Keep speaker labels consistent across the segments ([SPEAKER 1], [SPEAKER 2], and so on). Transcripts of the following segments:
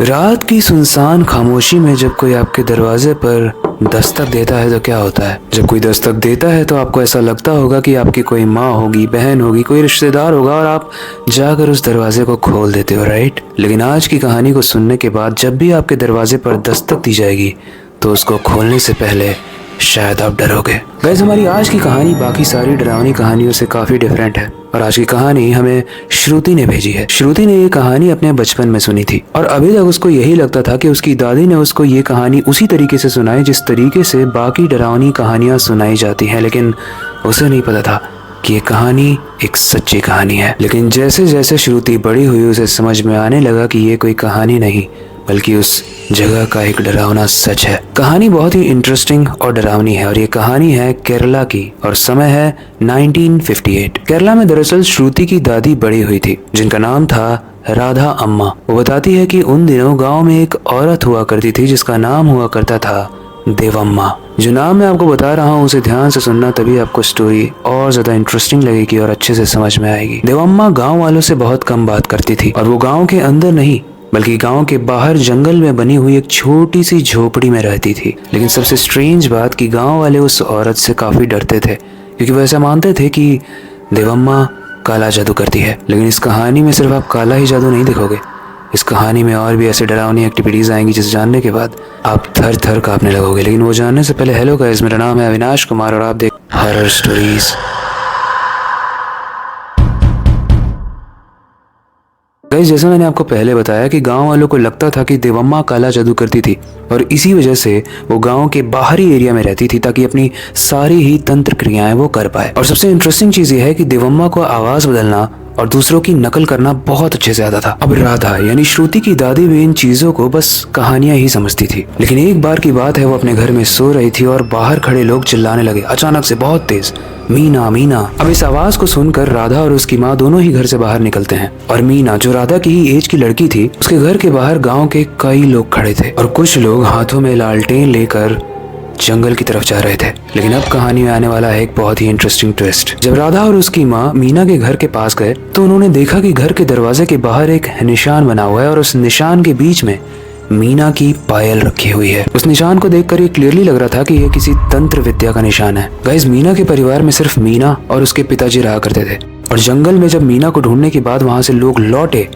[SPEAKER 1] रात की सुनसान खामोशी में जब कोई आपके दरवाजे पर दस्तक देता है तो क्या होता है? जब कोई दस्तक देता है तो आपको ऐसा लगता होगा कि आपकी कोई माँ होगी, बहन होगी, कोई रिश्तेदार होगा और आप जाकर उस दरवाजे को खोल देते हो, राइट? लेकिन आज की कहानी को सुनने के बाद जब भी आपके दरवाजे पर दस्तक दी जाएगी तो उसको खोलने से पहले शायद आप डरोगे। गाइस, हमारी आज की कहानी बाकी सारी डरावनी कहानियों से काफी डिफरेंट है और आज की कहानी हमें श्रुति ने भेजी है। श्रुति ने ये कहानी अपने बचपन में सुनी थी और अभी तक उसको यही लगता था कि उसकी दादी ने उसको ये कहानी उसी तरीके से सुनाई जिस तरीके से बाकी डरावनी कहानियां सुनाई जाती हैं, लेकिन उसे नहीं पता था कि ये कहानी एक सच्ची कहानी है। लेकिन जैसे जैसे श्रुति बड़ी हुई उसे समझ में आने लगा कि ये कोई कहानी नहीं बल्कि उस जगह का एक डरावना सच है। कहानी बहुत ही इंटरेस्टिंग और डरावनी है और ये कहानी है केरला की और समय है 1958। केरला में दरअसल श्रुति की दादी बड़ी हुई थी जिनका नाम था राधा अम्मा। वो बताती है कि उन दिनों गांव में एक औरत हुआ करती थी जिसका नाम हुआ करता था देवम्मा। जो नाम मैं आपको बता रहा हूँ उसे ध्यान से सुनना, तभी आपको स्टोरी और ज्यादा इंटरेस्टिंग लगेगी और अच्छे से समझ में आएगी। देवम्मा गाँव वालों से बहुत कम बात करती थी और वो गाँव के अंदर नहीं बल्कि गांव के बाहर जंगल में बनी हुई एक छोटी सी झोपड़ी में रहती थी। लेकिन सबसे स्ट्रेंज बात कि गांव वाले उस औरत से काफी डरते थे क्योंकि वो ऐसा मानते थे कि देवम्मा काला जादू करती है। लेकिन इस कहानी में सिर्फ आप काला ही जादू नहीं देखोगे, इस कहानी में और भी ऐसे डरावनी एक्टिविटीज आएंगी जिसे जानने के बाद आप थर थर कांपने लगोगे। लेकिन वो जानने से पहले हेलो गाइस, मेरा नाम है अविनाश कुमार और आप देख हॉरर स्टोरीज। गाइस, जैसा मैंने आपको पहले बताया कि गांव वालों को लगता था कि देवम्मा काला जादू करती थी और इसी वजह से वो गांव के बाहरी एरिया में रहती थी ताकि अपनी सारी ही तंत्र क्रियाएं वो कर पाए। और सबसे इंटरेस्टिंग चीज ये है कि देवम्मा को आवाज बदलना और दूसरों की नकल करना बहुत अच्छे से आता था। अब राधा यानी श्रुति की दादी भी इन चीजों को बस कहानियां ही समझती थी। लेकिन एक बार की बात है, वो अपने घर में सो रही थी और बाहर खड़े लोग चिल्लाने लगे अचानक से बहुत तेज, मीना मीना। अब इस आवाज को सुनकर राधा और उसकी माँ दोनों ही घर से बाहर निकलते हैं और मीना जो राधा की ही एज की लड़की थी उसके घर के बाहर गाँव के कई लोग खड़े थे और कुछ लोग हाथों में लालटेन लेकर जंगल की तरफ जा रहे थे। लेकिन अब कहानी में आने वाला है एक बहुत ही इंटरेस्टिंग ट्विस्ट। जब राधा और उसकी माँ मीना के घर के पास गए तो उन्होंने देखा कि घर के दरवाजे के बाहर एक निशान बना हुआ है और उस निशान के बीच में मीना की पायल रखी हुई है। उस निशान को देखकर ये क्लियरली लग रहा था कि ये किसी तंत्र विद्या का निशान है। गाइस, मीना के परिवार में सिर्फ मीना और उसके पिताजी रहा करते थे और जंगल में जब मीना को ढूंढने के बाद वहाँ से लोग लौटे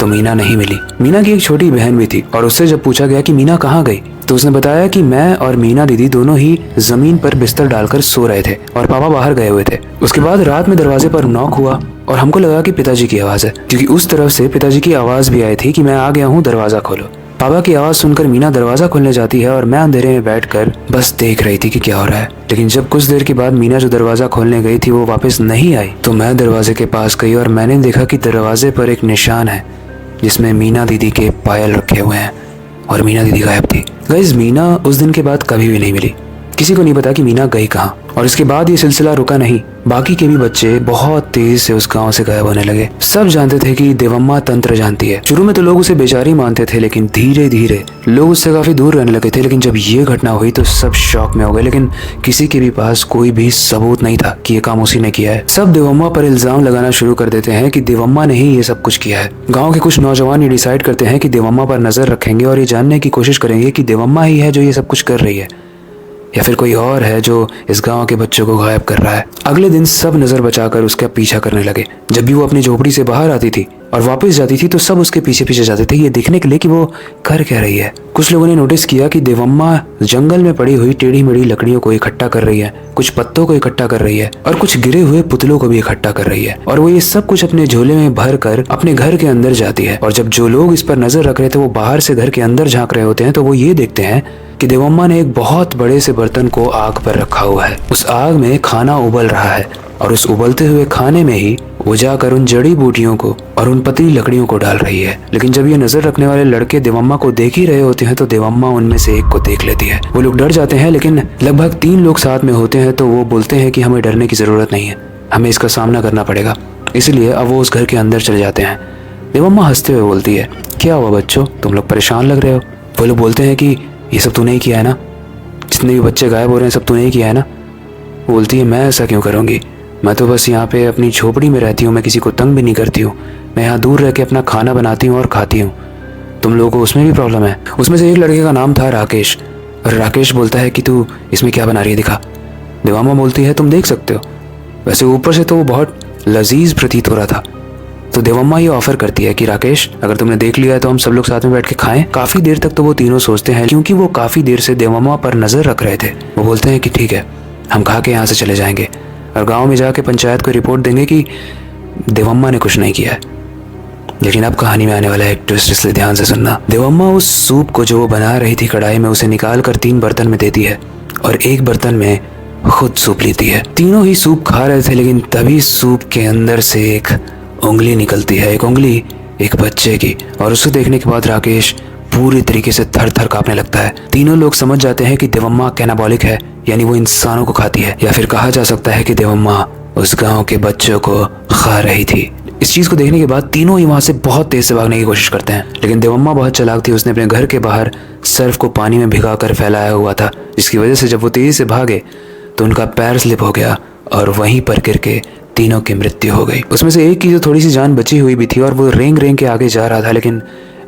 [SPEAKER 1] तो मीना नहीं मिली। मीना की एक छोटी बहन भी थी और उससे जब पूछा गया कि मीना कहाँ गई तो उसने बताया कि मैं और मीना दीदी दोनों ही जमीन पर बिस्तर डालकर सो रहे थे और पापा बाहर गए हुए थे। उसके बाद रात में दरवाजे पर नॉक हुआ और हमको लगा कि पिताजी की आवाज है क्योंकि उस तरफ से पिताजी की आवाज भी आई थी कि मैं आ गया हूँ, दरवाजा खोलो। पापा की आवाज सुनकर मीना दरवाजा खोलने जाती है और मैं अंधेरे में बैठकर बस देख रही थी कि क्या हो रहा है। लेकिन जब कुछ देर के बाद मीना जो दरवाजा खोलने गई थी वो वापस नहीं आई तो मैं दरवाजे के पास गई और मैंने देखा कि दरवाजे पर एक निशान है जिसमें मीना दीदी के पायल रखे हुए हैं और मीना दीदी गायब थी। गाइस, मीना उस दिन के बाद कभी भी नहीं मिली। किसी को नहीं पता कि मीना गई कहाँ। और इसके बाद ये सिलसिला रुका नहीं, बाकी के भी बच्चे बहुत तेज से उस गांव से गायब होने लगे। सब जानते थे कि देवम्मा तंत्र जानती है। शुरू में तो लोग उसे बेचारी मानते थे लेकिन धीरे धीरे लोग उससे काफी दूर रहने लगे थे। लेकिन जब ये घटना हुई तो सब शॉक में हो गए, लेकिन किसी के भी पास कोई भी सबूत नहीं था कि ये काम उसी ने किया है। सब देवम्मा पर इल्जाम लगाना शुरू कर देते हैं कि देवम्मा ने ही ये सब कुछ किया है। गाँव के कुछ नौजवान ये डिसाइड करते हैं कि देवम्मा पर नजर रखेंगे और ये जानने की कोशिश करेंगे कि देवम्मा ही है जो ये सब कुछ कर रही है या फिर कोई और है जो इस गांव के बच्चों को गायब कर रहा है। अगले दिन सब नजर बचाकर उसका पीछा करने लगे। जब भी वो अपनी झोपड़ी से बाहर आती थी और वापस जाती थी तो सब उसके पीछे पीछे जाते थे ये देखने के लिए कि वो कर क्या रही है। कुछ लोगों ने नोटिस किया कि देवम्मा जंगल में पड़ी हुई टेढ़ी मेढ़ी लकड़ियों को इकट्ठा कर रही है, कुछ पत्तों को इकट्ठा कर रही है और कुछ गिरे हुए पुतलों को भी इकट्ठा कर रही है और वो ये सब कुछ अपने झोले में भर कर अपने घर के अंदर जाती है। और जब जो लोग इस पर नजर रख रहे थे वो बाहर से घर के अंदर झांक रहे होते हैं तो वो ये देखते हैं कि देवम्मा ने एक बहुत बड़े से बर्तन को आग पर रखा हुआ है। उस आग में खाना उबल रहा है और उस उबलते हुए खाने में ही वो जाकर उन जड़ी बूटियों को और उन पतली लकड़ियों को डाल रही है। लेकिन जब ये नजर रखने वाले लड़के देवम्मा को देख ही रहे होते हैं तो देवम्मा उनमें से एक को देख लेती है। वो लोग डर जाते हैं लेकिन लगभग 3 लोग साथ में होते हैं तो वो बोलते हैं कि हमें डरने की जरूरत नहीं है, हमें इसका सामना करना पड़ेगा। इसलिए अब वो उस घर के अंदर चले जाते हैं। देवम्मा हंसते हुए बोलती है, क्या हुआ बच्चों, तुम लोग परेशान लग रहे हो? वो लोग बोलते हैं कि ये सब तूने ही किया है ना, जितने भी बच्चे गायब हो रहे हैं सब तूने ही किया है ना। बोलती है, मैं ऐसा क्यों करूँगी, मैं तो बस यहाँ पे अपनी झोपड़ी में रहती हूँ, मैं किसी को तंग भी नहीं करती हूँ, मैं यहाँ दूर रह के अपना खाना बनाती हूँ और खाती हूँ। तुम लोगों को उसमें भी प्रॉब्लम है। उसमें से एक लड़के का नाम था राकेश, और राकेश बोलता है कि तू इसमें क्या बना रही है, दिखा। देवाम्मा बोलती है तुम देख सकते हो। वैसे ऊपर से तो वो बहुत लजीज प्रतीत हो रहा था। तो देवम्मा ये ऑफर करती है कि राकेश, अगर तुमने देख लिया है तो हम सब लोग साथ में बैठ के खाएं। काफी देर तक तो वो तीनों सोचते हैं, क्योंकि वो काफी देर से देवम्मा पर नजर रख रहे थे। वो बोलते हैं कि ठीक है, हम खा के यहाँ से चले जाएंगे और गाँव में जाके पंचायत को रिपोर्ट देंगे कि देवम्मा ने कुछ नहीं किया है। लेकिन अब कहानी में आने वाला है एक ट्विस्ट, इसलिए ध्यान से सुनना। देवम्मा उस सूप को जो वो बना रही थी कढ़ाई में, उसे निकाल कर 3 बर्तन में देती है और एक बर्तन में खुद सूप लेती है। तीनों ही सूप खा रहे थे, लेकिन तभी सूप के अंदर से एक उंगली निकलती है, एक उंगली एक बच्चे की। और उसे देखने के बाद राकेश पूरी तरीके से थर थर कांपने लगता है। तीनों लोग समझ जाते हैं कि देवम्मा कैनाबॉलिक है, यानी वो इंसानों को खाती है, या फिर कहा जा सकता है कि देवम्मा उस गांव के बच्चों को खा रही थी। इस चीज को देखने के बाद तीनों ही वहां से बहुत तेज से भागने की कोशिश करते हैं, लेकिन देवम्मा बहुत चालाक थी। उसने अपने घर के बाहर सर्फ को पानी में भिगाकर फैलाया हुआ था, जिसकी वजह से जब वो तेजी से भागे तो उनका पैर स्लिप हो गया और वहीं पर गिर के तीनों की मृत्यु हो गई। उसमें से एक की जो थोड़ी सी जान बची हुई भी थी और वो रेंग रेंग के आगे जा रहा था, लेकिन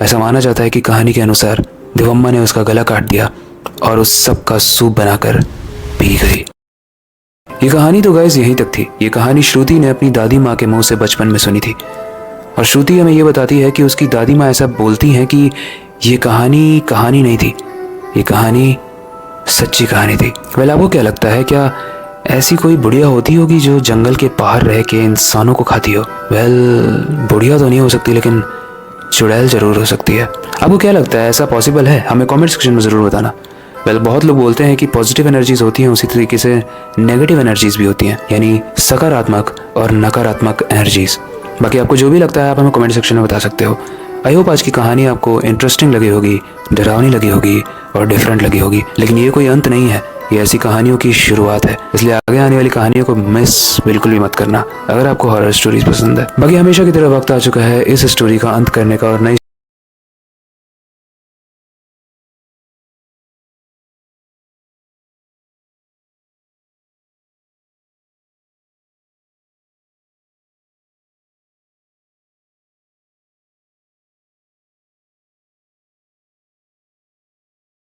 [SPEAKER 1] ऐसा माना जाता है कि कहानी के अनुसार देवम्मा ने उसका गला काट दिया और उस सब का सूप बनाकर पी गई। ये कहानी तो गाइस यहीं तक थी। ये कहानी श्रुति ने अपनी दादी माँ के मुंह से बचपन में सुनी थी, और श्रुति हमें ये बताती है कि उसकी दादी माँ ऐसा बोलती हैं कि ये कहानी कहानी नहीं थी, ये कहानी सच्ची कहानी थी। वेल, आपको क्या लगता है, क्या ऐसी कोई बुढ़िया होती होगी जो जंगल के बाहर रह के इंसानों को खाती हो? वेल, बुढ़िया तो नहीं हो सकती, लेकिन चुड़ैल जरूर हो सकती है। आपको क्या लगता है, ऐसा पॉसिबल है? हमें कमेंट सेक्शन में ज़रूर बताना। वेल, बहुत लोग बोलते हैं कि पॉजिटिव एनर्जीज होती हैं, उसी तरीके से नेगेटिव एनर्जीज भी होती हैं, यानी सकारात्मक और नकारात्मक एनर्जीज। बाकी आपको जो भी लगता है आप हमें कमेंट सेक्शन में बता सकते हो। आई होप आज की कहानी आपको इंटरेस्टिंग लगी होगी, डरावनी लगी होगी और डिफरेंट लगी होगी। लेकिन ये कोई अंत नहीं है, ये ऐसी कहानियों की शुरुआत है, इसलिए आगे आने वाली कहानियों को मिस बिल्कुल भी मत करना अगर आपको हॉरर स्टोरीज पसंद है। बाकी हमेशा की तरह वक्त आ चुका है इस स्टोरी का अंत करने का और नई